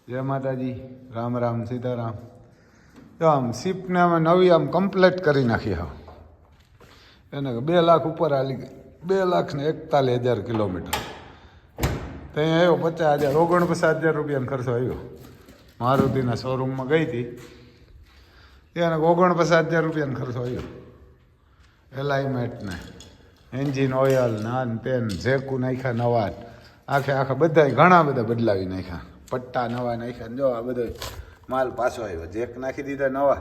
જય માતાજી, રામ રામ, સીતારામ. જો આમ શિપને અમે નવી આમ કમ્પ્લીટ કરી નાખી. હા, એને 2 લાખ ઉપર હાલી ગઈ. 2,41,000 કિલોમીટર. ત્યાં આવ્યો 50,000, 49,000 રૂપિયાનો ખર્ચો આવ્યો. મારુતિના શોરૂમમાં ગઈ હતી એને 49,000 રૂપિયાનો ખર્ચો આવ્યો. એલાઇમેન્ટને, એન્જિન ઓઇલ, નાન તેન, ઝેકું નાખ્યા નવા, આખા બધા ઘણા બધા બદલાવી નાખ્યા. પટ્ટા નવા નાખ્યા. જો આ બધો માલ પાછો આવ્યો. જેક નાખી દીધા નવા.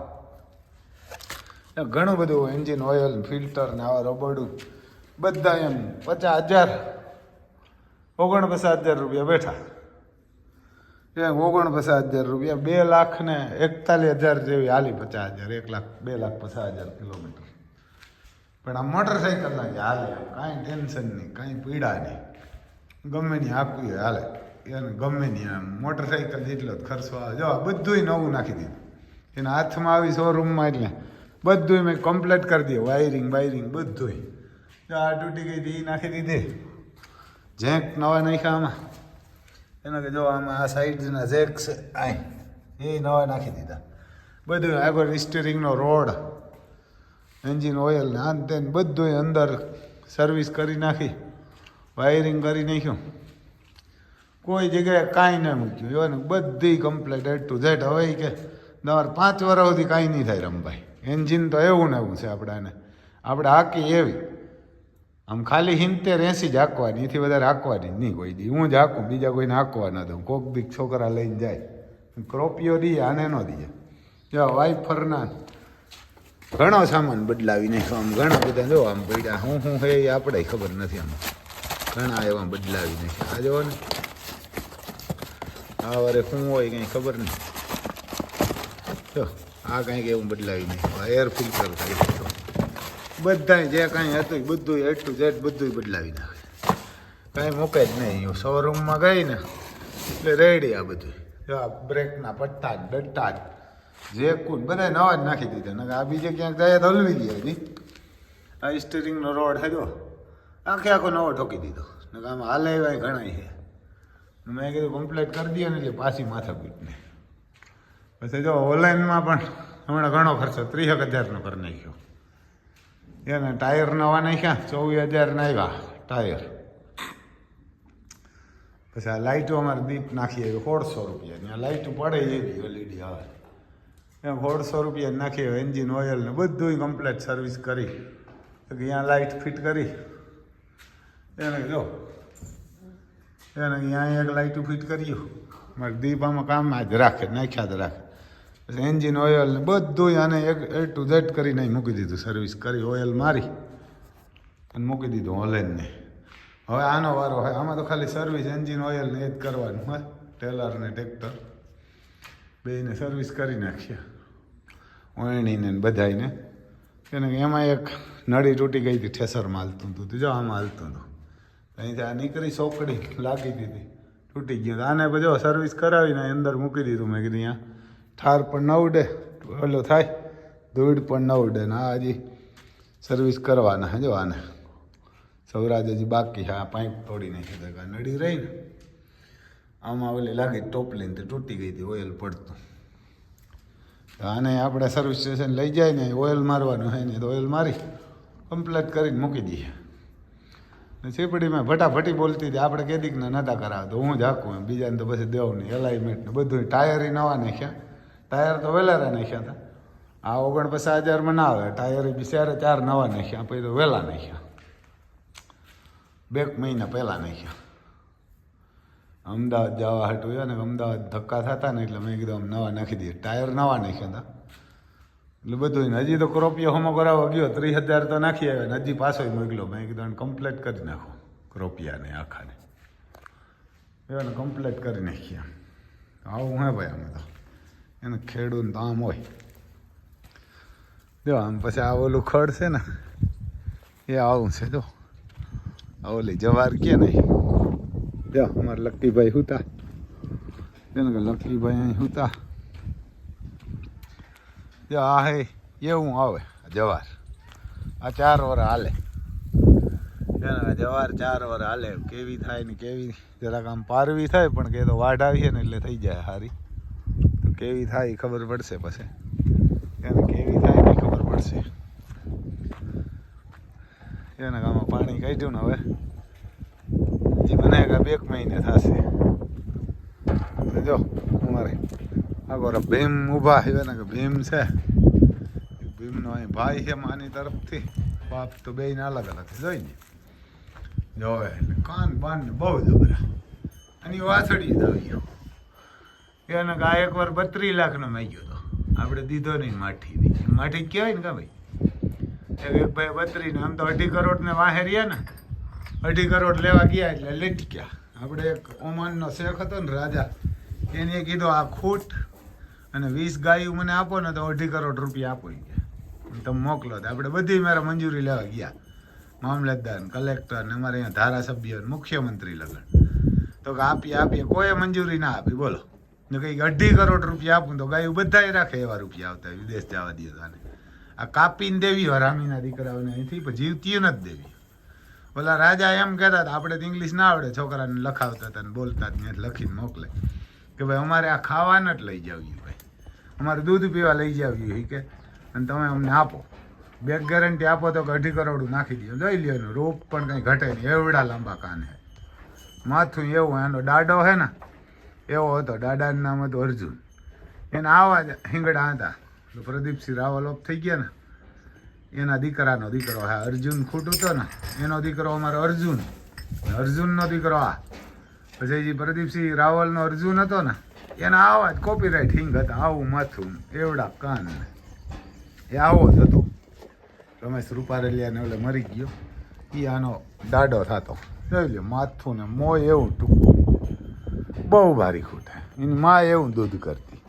ઘણું બધું એન્જિન ઓઇલ, ફિલ્ટર ને આવા રબડું બધા એમ 50,000, 49,000 રૂપિયા બેઠા. 49,000 રૂપિયા, 2,41,000 જેવી હાલી. 50,000, 2,50,000 કિલોમીટર. પણ આ મોટરસાઇકલના જે હાલે, કાંઈ ટેન્શન નહીં, કાંઈ પીડા નહીં, ગમે ની આપવી હાલે. એને ગમે નહીં, આમ મોટરસાઇકલ જેટલો જ ખર્ચો આવે. જો બધું નવું નાખી દીધું એના હાથમાં આવી શોરૂમમાં. એટલે બધું મેં કમ્પ્લીટ કરી દઈએ, વાયરિંગ બધું. જો આ તૂટી ગઈ હતી એ નાખી દીધી. જેક નવા નાખ્યા આમાં. એના કે જો આમાં આ સાઈડના જેક છે એ નવા નાખી દીધા. બધું આગળ સ્ટીરિંગનો રોડ, એન્જિન ઓઇલ ને આન તેન બધું અંદર સર્વિસ કરી નાખી, વાયરિંગ કરી નાખ્યું. કોઈ જગ્યાએ કાંઈ ના મૂક્યું. એવાનું બધી કમ્પ્લીટ એડ ટુ ઝેડ. હવે કે તમારે 5 વર્ષ સુધી કાંઈ નહીં થાય રમભાઈ. એન્જિન તો એવું ને એવું છે. આપણે હાકી એવી આમ ખાલી 70-80 જ હાંકવાની, એથી વધારે હાંકવાની નહીં કોઈ દી. હું જ હાંકું, બીજા કોઈને હાંકવા ન દઉં. કોક બીક છોકરા લઈને જાય, ક્રોપિયો દઈએ, આને ન દઈએ. જો વાઇફરના ઘણો સામાન બદલાવી નાખ્યો. આમ ઘણા બધા જો આમ પડ્યા. હું હે એ આપણે ખબર નથી. આમાં ઘણા એવા બદલાવી નાખ્યા. આ જો ને આ વારે શું હોય કંઈ ખબર નહીં. જો આ કંઈક એવું બદલાવી નાખ્યું. આ એર ફિલ્ટર કરી નાખ્યો. બધા જે કાંઈ હતું બધું એડ ટુ ઝેડ બધું બદલાવી નાખે. કાંઈ મૂકે જ નહીં. શોરૂમમાં ગઈ ને એટલે રેડી. આ બધું જો આ બ્રેકના પટ્ટા જ ડટ્ટા જ જે કુલ બધા નવા જ નાખી દીધા. ને આ બીજે ક્યાંક ગયા તો હલવી ગઈ હતી. આ સ્ટીરિંગનો રોડ છે જો આખો નવો ઠોકી દીધો. ને આમાં હાલે એવા ઘણા છે. મેં કીધું કમ્પ્લીટ કરી દઈએ ને એટલે પાછી માથાકૂટને. પછી જો ઓનલાઈનમાં પણ હમણાં ઘણો ખર્ચો 30,000નો કરી નાખ્યો. એને ટાયર નવા નાખ્યા, 24,000ના આવ્યા ટાયર. પછી આ લાઇટો અમારે દીપ નાખી આવી 1,600 રૂપિયાની. આ લાઇટો પડે એવી એલઈડી આવે એમ 1,600 રૂપિયા નાખી. એન્જિન ઓઇલ ને બધું કમ્પ્લીટ સર્વિસ કરી. ત્યાં લાઇટ ફિટ કરી. એને જો એને અહીંયા એક લાઇટું ફિટ કર્યું. મારે દીપ આમાં કામમાં જ રાખે, નાખ્યા જ રાખે. પછી એન્જિન ઓઇલ ને બધું આને એક એ ટુ ઝેડ કરીને મૂકી દીધું. સર્વિસ કરી, ઓઇલ મારી અને મૂકી દીધું ઓનલાઈનને. હવે આનો વારો હોય. આમાં તો ખાલી સર્વિસ એન્જિન ઓઇલ ને એ જ કરવાનું હોય. ટેલર ને ટ્રેક્ટર બેને સર્વિસ કરી નાખીએ. ઓયણીને બધાને. એને એમાં એક નળી તૂટી ગઈ હતી, ઠેસરમાં હાલતું હતું. જો આમાં હાલતું હતું. અહીંથી આ નીકળી સોકડી લાગી દીધી, તૂટી ગયું. આને બધો સર્વિસ કરાવીને અંદર મૂકી દીધું. મેં કીધું અહીંયા ઠાર પણ ન ઉડે, ઓલો થાય ધૂળ પણ ન ઉડે. ને આ હજી સર્વિસ કરવાના. જો આને સૌરાજ હજી બાકી. હા, પાઇપ તોડી નાખી દે. નડી રહી ને આમાં ઓલી લાગી ટોપલીને તે તૂટી ગઈ હતી ઓઇલ પડતું. આને આપણે સર્વિસ સ્ટેશન લઈ જાય ને ઓઇલ મારવાનું હોય ને તો ઓઇલ મારી કમ્પ્લીટ કરીને મૂકી દઈએ. ચીપડીમાં ફટાફટી બોલતી હતી. આપણે કેદીકને નહોતા કરાવતો, હું જ હાકું. બીજાને તો પછી દેવું નહીં. એલાઇમેન્ટ ને બધું ટાયર નવા નાખ્યા. ટાયર તો વેલારા નાખ્યા હતા. આ 49,000માં ના આવે. ટાયર બી 4 નવા નાખ્યા. પછી તો વહેલા નાખ્યા, 2 મહિના પહેલાં નાખ્યા. અમદાવાદ જવા હાટું ને અમદાવાદ ધક્કા થતા ને એટલે મેં કીધું આમ નવા નાખી દઈએ. ટાયર નવા નાખ્યા હતા એટલે બધું. હજી તો ક્રોપિયો હમો કરાવવા ગયો, 30,000 તો નાખી આવ્યા ને હજી પાછો મોકલ્યો. મેં કીધું કમ્પ્લીટ કરી નાખો ક્રોપિયાને આખાને. એને કમ્પ્લીટ કરી નાખ્યા. આવું હે ભાઈ. અમે તો એને ખેડૂને તો આમ હોય. જો આમ પછી આ ઓલું ખડ છે ને એ આવું છે. જો આ ઓલી જવાર કે નહીં. જો અમારે લક્કીભાઈ હુતા. એને કે લક્કીભાઈ અહીં હુતા. જો આ હે એવું આવે જવાર. આ 4 વર્ષ હાલે. એના જવાર 4 વાર હાલે કેવી થાય ને કેવી જરાક આમ પારવી થાય પણ કે તો વાઢ આવીએ ને એટલે થઈ જાય સારી તો કેવી થાય એ ખબર પડશે પછી એને કેવી થાય એ ખબર પડશે એના ગામમાં પાણી કાઢ્યું ને હવે હજી બનાવ્યા 2 મહિને થશે જો અમારે આગળ ભીમ ઊભા એના કે ભીમ છે ભીમનો અહીં ભાઈ છે માની તરફથી બાપ તો બેયને અલગ અલગ જોઈને જોવે એટલે કાન બાન ને બહુ જબરા અને વાસળી જ આવી ગયો એને આ એકવાર 32 લાખનો માગ્યો હતો આપણે દીધો નહીં માઠી કહેવાય ને કા ભાઈ એક ભાઈ 32 ને આમ તો 2.5 કરોડ ને વાહે રહ્યા ને 2.5 કરોડ લેવા ગયા એટલે લટક્યા આપણે એક ઓમાનનો શેખ હતો ને રાજા એને કીધું આ ખૂટ અને 20 ગાયું મને આપો ને તો 2.5 કરોડ રૂપિયા આપો તમે મોકલો તો આપણે બધી મારા મંજૂરી લેવા ગયા મામલતદાર કલેક્ટર ને અમારે અહીંયા ધારાસભ્ય મુખ્યમંત્રી લગન તો કે આપીએ કોઈ મંજૂરી ના આપી બોલો ને કંઈક 2.5 કરોડ રૂપિયા આપું તો ગાયું બધાય રાખે એવા રૂપિયા આવતા વિદેશ જવા દે આને આ કાપીને દેવી હરામીના દીકરાઓને અહીંથી પણ જીવતી નથી દેવી ઓલા રાજા એમ કહેતા હતા આપણે તો ઇંગ્લિશ ના આવડે છોકરાને લખાવતા હતા ને બોલતા ત્યાં લખીને મોકલે કે ભાઈ અમારે આ ખાવાને જ લઈ જાવ્યું ભાઈ અમારે દૂધ પીવા લઈ જાવ્યું કે અને તમે અમને આપો બેક ગેરંટી આપો તો 2.5 કરોડ નાખી દો જોઈ લ્યો એનું રૂપ પણ કંઈ ઘટે નહીં એવડા લાંબા કાન હે માથું એવું એનો દાડો હે ને એવો હતો દાદાનું નામ હતું અર્જુન એના આવા જ હિંગડા હતા તો પ્રદીપસિંહ રાવલ ઓફ થઈ ગયા ને એના દીકરાનો દીકરો હા અર્જુન ખોટું હતો ને એનો દીકરો અમારો અર્જુનનો દીકરો આ પછી જે પ્રદીપસિંહ રાવલનો અર્જુન હતો ને એના આવા જ કોપીરાઇટ હિંગ હતા આવું માથું એવડા કાન એ આવો જ હતો રમેશ રૂપારેલિયાને ઓલે મરી ગયો એ આનો દાડો થતો જોઈ લે માથું ને મોય એવું ટૂંકું બહુ ભારી ખૂટે એની માં એવું દૂધ કરતી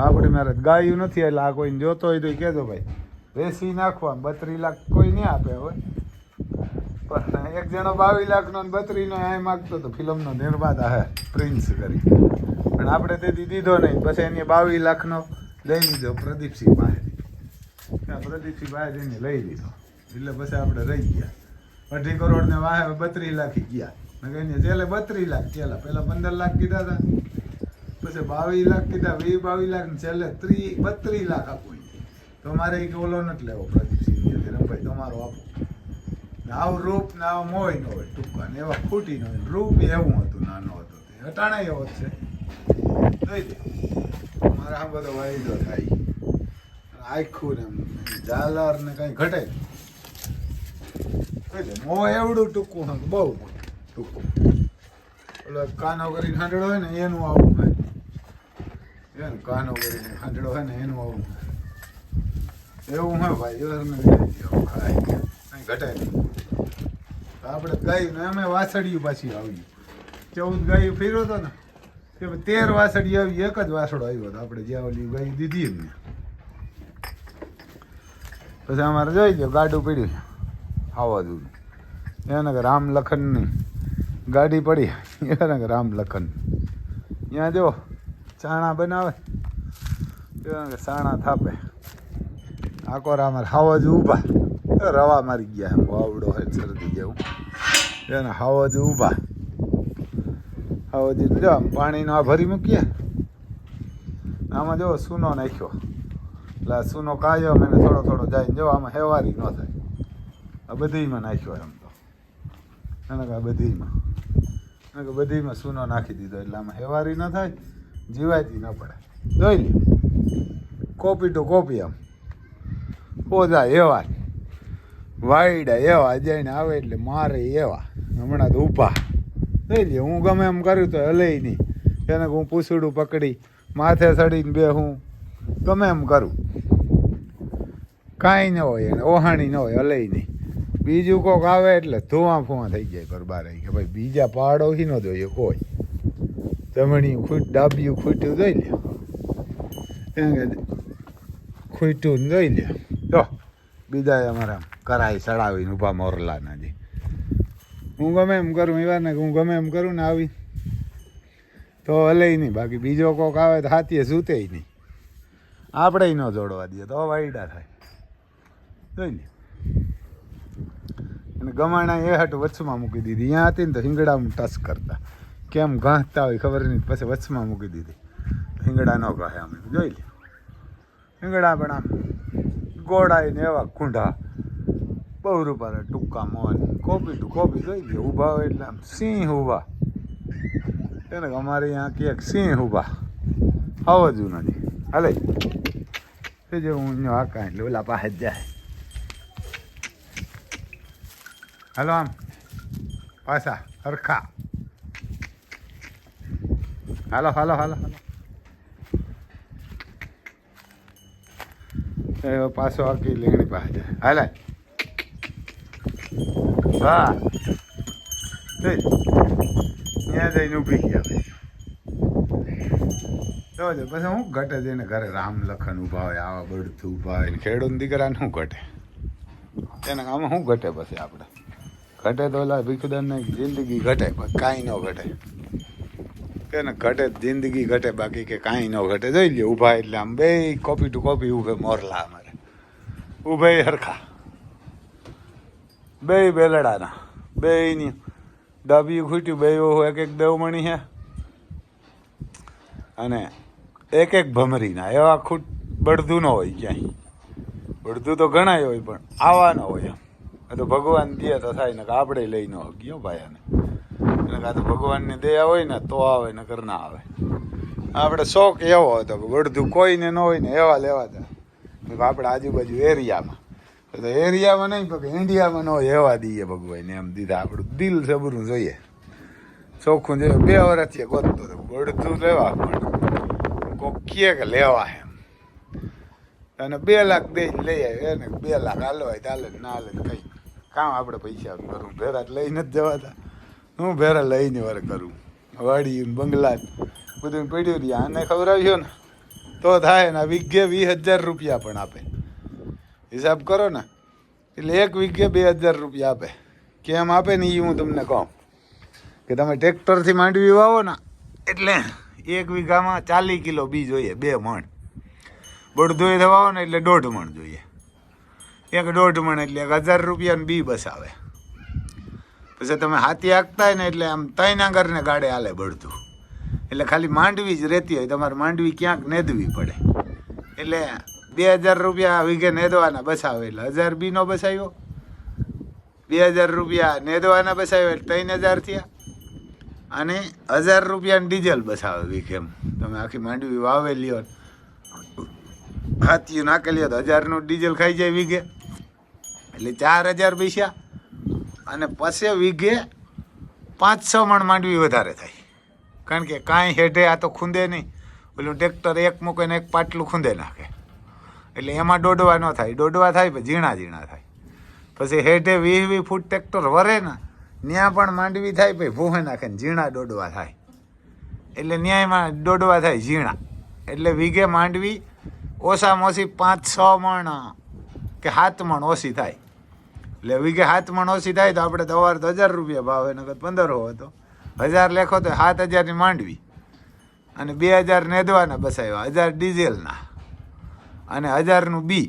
આપણે મારે ગાયું નથી એટલે આ કોઈને જોતો હોય તો એ કહેજો ભાઈ વેસી નાખવા 32 લાખ કોઈ નહીં આપે હવે પણ એક જણો 22 લાખનો 32 નો આ માગતો તો ફિલ્મનો નિર્માતા હે પ્રિન્સ કરી પણ આપણે તેથી દીધો નહીં પછી એને 22 લાખનો લઈ લીધો પ્રદીપસિંહ પાસે પ્રદીપસિંહ પાસે એને લઈ લીધો એટલે પછી આપણે રહી ગયા 2.5 કરોડ ને વાહે 32 લાખ ગયા એને છેલ્લે 32 લાખ છેલ્લા પહેલા 15 લાખ કીધા હતા પછી 22 લાખ કીધા 22 લાખ ને છેલ્લે 32 લાખ આપો તો અમારે એક ઓલો નથી લેવો પ્રદીપસિંહ ભાઈ તમારો આપો આવું રૂપ ને આવો મોય ન હોય ટૂંકા ને એવા ખૂટી ન હોય રૂપ એવું હતું નાનો હતો તે હટાણા એવો જ છે જોઈ દે મારે આ બધો વાયદો થાય આખું ને ઝાલર ને કઈ ઘટે મોય એવડું ટૂંકું હતું બહુ ટૂંકું ઓલો કાનો કરીને હાંડળો હોય ને એનું આવું હોય એનું કાનો કરીને હાંડળો હોય ને એનું આવું એવું હોય ભાઈ ખાય કઈ ઘટે નહીં આપણે ગાયું ને અમે વાસળિયું પાછી આવ્યું 14 ગાયું ફેર્યો હતો ને કે 13 વાસળી આવી એક જ વાસળો આવ્યો હતો આપણે જ્યાં ઓલી ગાયું દીધી એમને પછી અમારે જોઈ ગયો ગાડું પડ્યું આવા દૂર એને કે રામ લખનની ગાડી પડી એને કે રામ લખન ત્યાં જો ચાણા બનાવે કે સાણા થાપે આકોર અમારે હાવજ ઊભા રવા મારી ગયા એમ વાવડો હોય શરદી જેવું એને હાવજ ઊભા હાવજ જો આમ પાણીનો આ ભરી મૂકીએ આમાં જો સૂનો નાખ્યો એટલે સૂનો કાયો મને થોડો થોડો જાય જો આમાં હેવારી ન થાય આ બધીમાં નાખ્યો એમ તો એને કે બધીમાં સૂનો નાખી દીધો એટલે આમાં હેવારી ન થાય જીવાતી ન પડે જોઈ લે કોપી ટુ કોપી આમ ઓજા એવા વાયડા એવા જઈને આવે એટલે મારે એવા હમણાં તો ઊભા થઈ લે હું ગમે એમ કર્યું તો હલે નહીં એને હું પૂછડું પકડી માથે ચડીને બે હું ગમે એમ કરું કાંઈ ન હોય એને ઓહાણી ન હોય હલે નહીં બીજું કોક આવે એટલે ધુઆ ફુઆ થઈ જાય પરબાર કે ભાઈ બીજા પહાડો ન જોઈએ કોઈ જમણી ડાબિયું ખૂટ્યું જોઈ લે ખૂટ્યું જોઈ લે તો બીજા અમારા કરાઈ ચડાવીને ઊભા મોરલાના જે હું ગમે એમ કરું એવા ને હું ગમે એમ કરું ને આવી તો હલે નહીં બાકી બીજો કોક આવે તો હાથીએ સૂતે નહીં આપણે ન જોડવા દઈએ તો વાયડા થાય જોઈ લે અને ગમાણા એ હાટું વચમાં મૂકી દીધી. અહીંયા હતી ને તો હિંગડામાં ટચ કરતા, કેમ ઘાંચતા હોય ખબર નહીં, પછી વચમાં મૂકી દીધી. હિંગડા ન કહે અમે જોઈ લે. હિંગડા પણ આમ ગોળાઈ ને એવા કુંઢા બહુ રૂપારા ટૂંકા મોન કોપી ટુ કોપી જોઈ લે. ઊભા હોય એટલે આમ સિંહ ઊભા એને અમારે અહીંયા ક્યાંક સિંહ ઊભા આવો જ નથી. હાલે જે હું આ કાંઈ એટલે ઓલા પાસે જ જાય. હાલો આમ પાછા હરખા હાલો હાલો હાલો હાલો. પાછો આખી લેણી પાસે જાય. હાલે હા ત્યાં જઈને ઊભી ગયા ભાઈ. તો પછી શું ઘટે છે એને ઘરે રામ લખન ઊભા હોય, આવા બળતું ઊભા હોય, ખેડૂત દીકરાને શું ઘટે એને આમાં શું ઘટે? પછી આપણે ઘટે તો ઓલા ભીખુદાનને જિંદગી ઘટે, કાંઈ ન ઘટે. એને ઘટે જિંદગી ઘટે, બાકી કે કાંઈ ન ઘટે. જોઈ લે ઊભા એટલે આમ બે કોપી ટુ કોપી ઊભે મોરલા અમારે ઊભે હરખા બે બેલડાના બેની ડાબી ખૂટ્યું બે એક એક દેવમણી છે અને એક એક ભમરીના એવા ખૂટ બળધું ન હોય ક્યાંય. બળધું તો ઘણાય હોય પણ આવા ન હોય. એમ તો ભગવાન દે તો થાય ને કે આપણે લઈ ન ગયો ભાઈ આને. કાં તો ભગવાનની દયા હોય ને તો આવે ને કર ના આવે. આપણે શોખ એવો હતો બળધું કોઈને ન હોય ને એવા લેવા હતા આપણે આજુબાજુ એરિયામાં. તો એરિયામાં નહીં પણ ઇન્ડિયામાં ન હોય એવા દઈએ ભગવાન એમ દીધા. આપણું દિલ સબરું જોઈએ, ચોખ્ખું જોઈએ. 2 વર્ષથી ગોતતો હતો બળધું લેવા પણ કોક કહે કે લેવા એમ અને 2 લાખ દઈ લઈ આવે એને 2 લાખ હાલો હોય ચાલે ના હાલે કંઈ કામ આપણે પૈસા કરું. ભેરા લઈને જ જવાતા. હું ભેરા લઈને વાર કરું. વાડી બંગલા બધું પડ્યું રહ્યા આને ખવડાવ્યો ને તો થાય ને. વીઘે 20,000 રૂપિયા પણ આપે. હિસાબ કરો ને એટલે એક વીઘે 2,000 રૂપિયા આપે. કેમ આપે ને એ હું તમને કહું કે તમે ટ્રેક્ટરથી માંડવી વાવો ને એટલે 1 વીઘામાં 40 કિલો બી જોઈએ, 2 મણ. બળદોય થવાવો ને એટલે 1.5 મણ જોઈએ. 1.5 મણ એટલે 1,000 રૂપિયાનું બી બસાવે. પછી તમે હાથી હાંકતા હોય ને એટલે આમ 3 આંગરને ગાડે હાલે બળતું. એટલે ખાલી માંડવી જ રહેતી હોય, તમારે માંડવી ક્યાંક નેદવી પડે. એટલે 2,000 રૂપિયા વીઘે નેદવાના બસાવે એટલે 1,000 બી નો બસાવ્યો. 2,000 રૂપિયા નેદવાના બસાવ્યો એટલે 3,000 થયા અને 1,000 રૂપિયાનું ડીઝલ બસાવે વીઘે. એમ તમે આખી માંડવી વાવેલી હોય હાથીઓ નાખેલી હોય તો 1,000નું ડીઝલ ખાઈ જાય વીઘે એટલે 4,000 પૈસા. અને પછી વીઘે 500 મણ માંડવી વધારે થાય. કારણ કે કાંઈ હેઠે આ તો ખૂંદે નહીં. પેલું ટ્રેક્ટર એક મૂકીને એક પાટલું ખૂંદે નાખે એટલે એમાં દોડવા ન થાય. દોડવા થાય પણ ઝીણા ઝીણા થાય. પછી હેઠે 20 ફૂટ ટ્રેક્ટર વરે ને ત્યાં પણ માંડવી થાય પછી ભૂહે નાખે ને ઝીણા દોડવા થાય. એટલે ન્યાયમાં દોડવા થાય ઝીણા. એટલે વીઘે માંડવી ઓછામાં ઓછી 5-6 મણ કે 7 મણ ઓછી થાય. એટલે વીઘે 7 મણ ઓછી થાય તો આપણે તો અવાર તો 1,000 રૂપિયા ભાવે નકર 1500 હતો. 1,000 લેખો તો 7,000ની માંડવી અને 2,000 નેદવાના બસાવ્યા, 1,000 ડીઝલના અને 1,000નું બી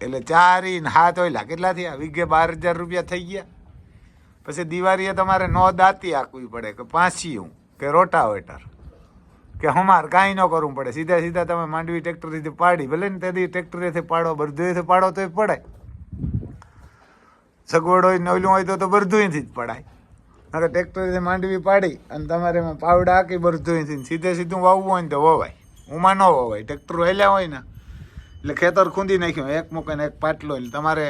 એટલે 4 ને 7 ઓયલા કેટલા થયા? વીઘે 12,000 રૂપિયા થઈ ગયા. પછી દિવાળીએ તમારે નો દાંતી આંકવી પડે કે પાંચીયું કે રોટાવેટર કે હમાર કાંઈ ન કરવું પડે. સીધા સીધા તમે માંડવી ટ્રેક્ટરથી પાડી ભલે ને તેથી ટ્રેક્ટરેથી પાડો બરધુએથી પાડો તોય પડે. સગવડ હોય નવલું હોય તો બરધુએથી જ પડાય. નકર ટ્રેક્ટરથી માંડવી પાડી અને તમારે એમાં પાવડા હાકી બરધુએથી સીધે સીધું વાવવું હોય ને તો વવાય. ઉમાં ન વવાય. ટ્રેક્ટર હેલ્યા હોય ને એટલે ખેતર ખૂંદી નાખ્યું એક મૂકીને એક પાટલો એટલે તમારે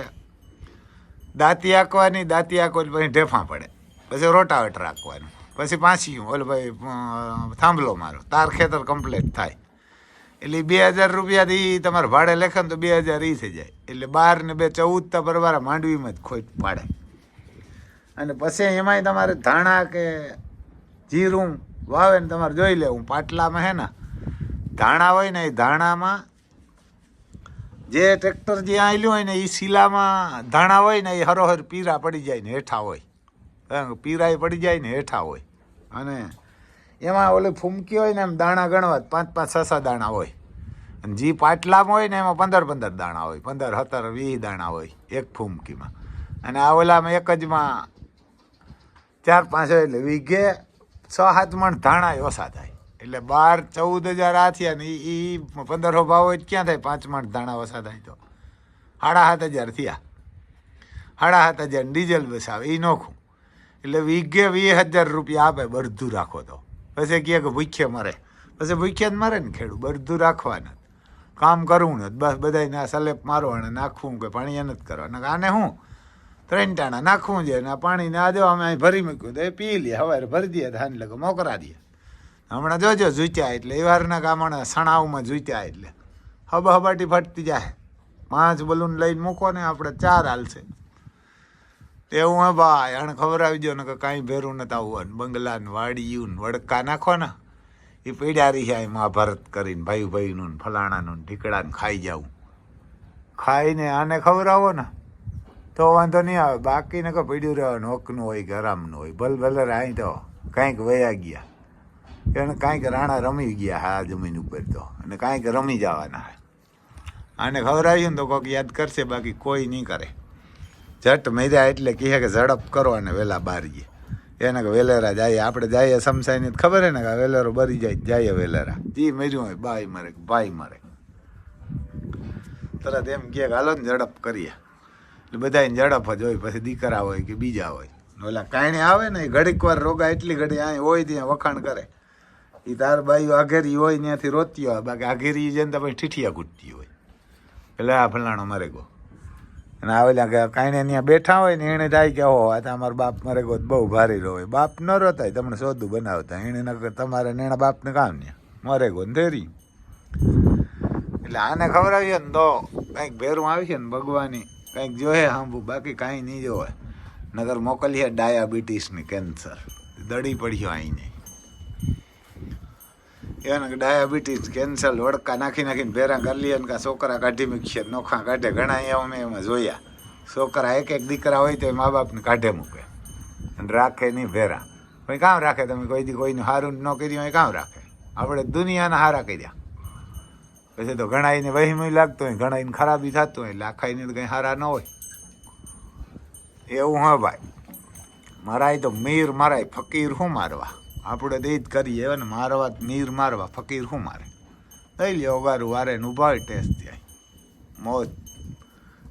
દાંતી આંકવાની. દાંતી આંકો એટલે પછી ઢેફા પડે. પછી રોટાવેટર આંકવાનું. પછી પાંચીયું ઓલે ભાઈ થાંભલો મારો તાર ખેતર કમ્પ્લીટ થાય. એટલે 2,000 રૂપિયાથી તમારે ભાડે લેખે ને તો 2,000 એ થઈ જાય. એટલે 12 ને 2 14 બરવાર માંડવીમાં જ ખોટ પાડે. અને પછી એમાંય તમારે ધાણા કે જીરું વાવે ને તમારે જોઈ લેવું. પાટલામાં હે ને ધાણા હોય ને એ ધાણામાં જે ટ્રેક્ટર જે આવેલું હોય ને એ શીલામાં ધાણા હોય ને એ હરોહર પીરા પડી જાય ને હેઠા હોય. પીરાય પડી જાય ને હેઠા હોય. અને એમાં ઓલી ફૂમકી હોય ને એમ દાણા ગણવા 5-5, 6-6 દાણા હોય. અને જે પાટલામાં હોય ને એમાં 15-15 દાણા હોય. 15, 17, 20 દાણા હોય એક ફૂમકીમાં. અને આ ઓલામાં એક જમાં 4-5 હોય એટલે વીઘે 6-7 મણ ધાણા ઓછા થાય. એટલે 12-14 હજાર આ થયા ને એ 1500 ભાવ હોય ક્યાં થાય? 5 મણ ધાણા ઓછા થાય તો 7,500 થયા. 7,500 ડીઝલ બસાવે એ નોખું. એટલે વીઘે 20,000 રૂપિયા આપે બધું રાખો તો. પછી કહે કે ભૂખ્ય મરે. પછી ભૂખ્યા જ મરે ને ખેડૂત. બધું રાખવાના, કામ કરવું નથી, બસ બધાને સલેપ મારવાના, નાખવું કે પાણી નથી કરવાના. આને શું 3 ટાણા નાખવું છે ને પાણીને આ જો અમે અહીં ભરી મૂક્યું તો એ પી લે. હવે ભરી દે ધાન લગે મોકરા દે. હમણાં જોજો જૂત્યા એટલે એ વારના ગામડા સણાવમાં જૂત્યા એટલે હબાટી ફટતી જાય. 5 બલૂન લઈને મૂકો ને આપણે 4 હાલશે એવું. હે ભાઈ આને ખબર આવી ગયો ને કે કાંઈ ભેરું નથી આવવાનું. બંગલા ને વાડીયું ને વડકા નાખો ને એ પીડ્યા રહી જાય મહાભારત કરીને ભાઈનું ને ફલાણાનું ને ઢીકડાને ખાઈ જાવું. ખાઈને આને ખવડાવો ને તો વાંધો નહીં આવે. બાકીને કે પીડ્યું રહેવાનું, હકનું હોય કે હરામનું હોય. ભલે અહીં તો કાંઈક વયા ગયા એને, કાંઈક રાણા રમી ગયા હા જમીન ઉપર તો, અને કાંઈક રમી જવાના. આને ખવડાવ્યું ને તો કોઈક યાદ કરશે, બાકી કોઈ નહીં કરે. ઝટ મેર્યા એટલે કહે કે ઝડપ કરો અને વહેલા બારીએ. એને કે વેલેરા જાય, આપણે જઈએ સમસાઈને ખબર હે ને કે વેલેરો બરી જાય વેલેરા. જી મર્યું હોય બાઈ મરે ભાઈ મરે તરત એમ કહે કે હાલો ને ઝડપ કરીએ. એટલે બધાને ઝડપ જ હોય. પછી દીકરા હોય કે બીજા હોય, ઓલા કાંઈ આવે ને ઘડીક વાર રોગા એટલી ઘડી અહીં હોય ત્યાં વખાણ કરે. એ તાર બાઈઓ આઘેરી હોય ત્યાંથી રોતી હોય, બાકી આઘેરી જઈને પછી ઠીઠિયા કૂટતી હોય. એટલે આ ફલાણો મરે ગો. અને આવેલા કે કાંઈને ત્યાં બેઠા હોય ને એને થાય કે હો આ તો અમારો બાપ મરે ગો બહુ ભારી રહો. બાપ ન રોતાય તમને સોદું બનાવતા એને તમારે નેણા બાપને કામ ને મરે ગો ને ધેરી. એટલે આને ખબર આવી ને તો કંઈક ભેરું આવી છે ને ભગવાની કંઈક જોહે સાંભું, બાકી કાંઈ નહીં જોવે. નગર મોકલીએ ડાયાબિટીસ ને કેન્સર દડી પડ્યો આઈને. એને ડાયાબિટીસ કેન્સર વડકા નાખીને ભેરા કરી લઈએ ને કાં છોકરા કાઢી મૂકીએ, નોખા કાઢે. ઘણા અમે એમાં જોયા છોકરા એક દીકરા હોય તો મા બાપને કાઢે મૂકે અને રાખે નહીં ભેરા. પછી કામ રાખે? તમે કોઈ દી કોઈનું સારું ન કર્યું હોય કામ રાખે? આપણે દુનિયાના હારા કર્યા પછી તો ઘણા એને વહીમય લાગતો હોય, ઘણા એને ખરાબી થતું હોય. એટલે આખા એને તો કંઈ સારા ન હોય એવું. હા ભાઈ મરાય તો મીર મરાય, ફકીર શું મારવા? આપણે તો એ જ કરીએ ને, મારવા મીર મારવા, ફકીર શું મારે? લઈ લ્યો વારું વારે ને ઊભા હોય ટેસ્ટ થાય મોજ.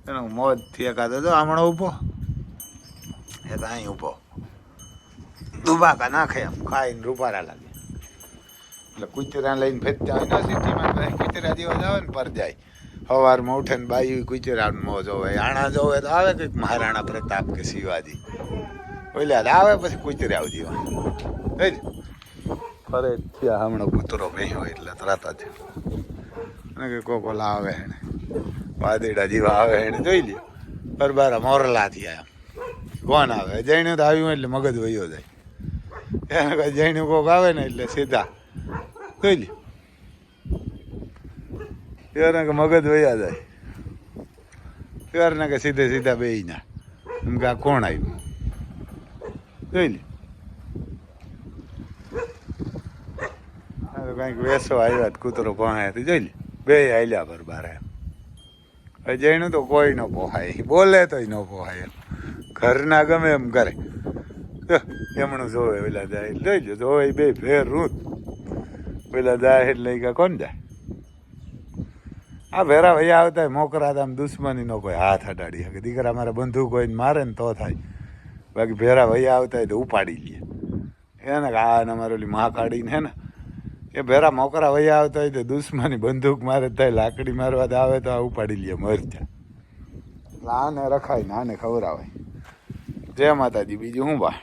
એનો મોજથી એકાદો તો હમણાં ઊભો એ તો અહીં ઊભો દુબાકા નાખે એમ ખાઈને રૂપારા લાગે. એટલે કુતરા લઈને ફેરતા હોય ને સિટીમાં કુતરા જેવા જ આવે ને પર જાય. સવારમાં ઉઠે ને બાઈ કુતરા મોજ હોય. આણા જોવે તો આવે કંઈક મહારાણા પ્રતાપ કે શિવાજી ઓલા આવે પછી કુતરા જેવા ફરે થયા. હમણાં કૂતરો ભાઈ હોય એટલે તરત જ અને કે કોકોલા આવે એને વાદળા જેવા આવે એને જોઈ લ્યો. બરબારા મોરલા થયા કોણ આવે? જૈણું તો આવ્યું એટલે મગજ વયો જાય. એને કોઈ જૈણું કોક આવે ને એટલે સીધા જોઈ લ્યો એને કે મગજ વયા જાય. એને કે સીધે સીધા બેસી ના એમ કે આ કોણ આવ્યું જોઈ લે. કંઈક વેસો આવ્યા કૂતરો પહાય જોઈ લે. બે હાલ્યા બરબાર એમ. જૈણું તો કોઈ ન પોહાય, બોલે તોય ન પોહાય. ઘરના ગમે એમ કરે. એમણું જોવે પેલા જાય લઈ લો જોવે બે ફેર રૂત પેલા જાય એટલે કે કોણ જાય? આ ભેરા ભાઈ આવતા મોકરા આમ દુશ્મની નો કોઈ હાથ અડાડી શકે. દીકરા મારા બંધુ કોઈને મારે ને તો થાય, બાકી ભેરા ભાઈ આવતા હોય તો ઉપાડી લે. એને આ અમારે ઓલી મા કાઢીને હે ને એ ભેરા મોકરા વૈયા આવતા હોય તો દુશ્મની બંદૂક મારે થાય, લાકડી મારવા આવે તો આ ઉપાડી લે મરજા. આને રખાય ને આને ખવડાવાય. જય માતાજી. બીજું શું બા?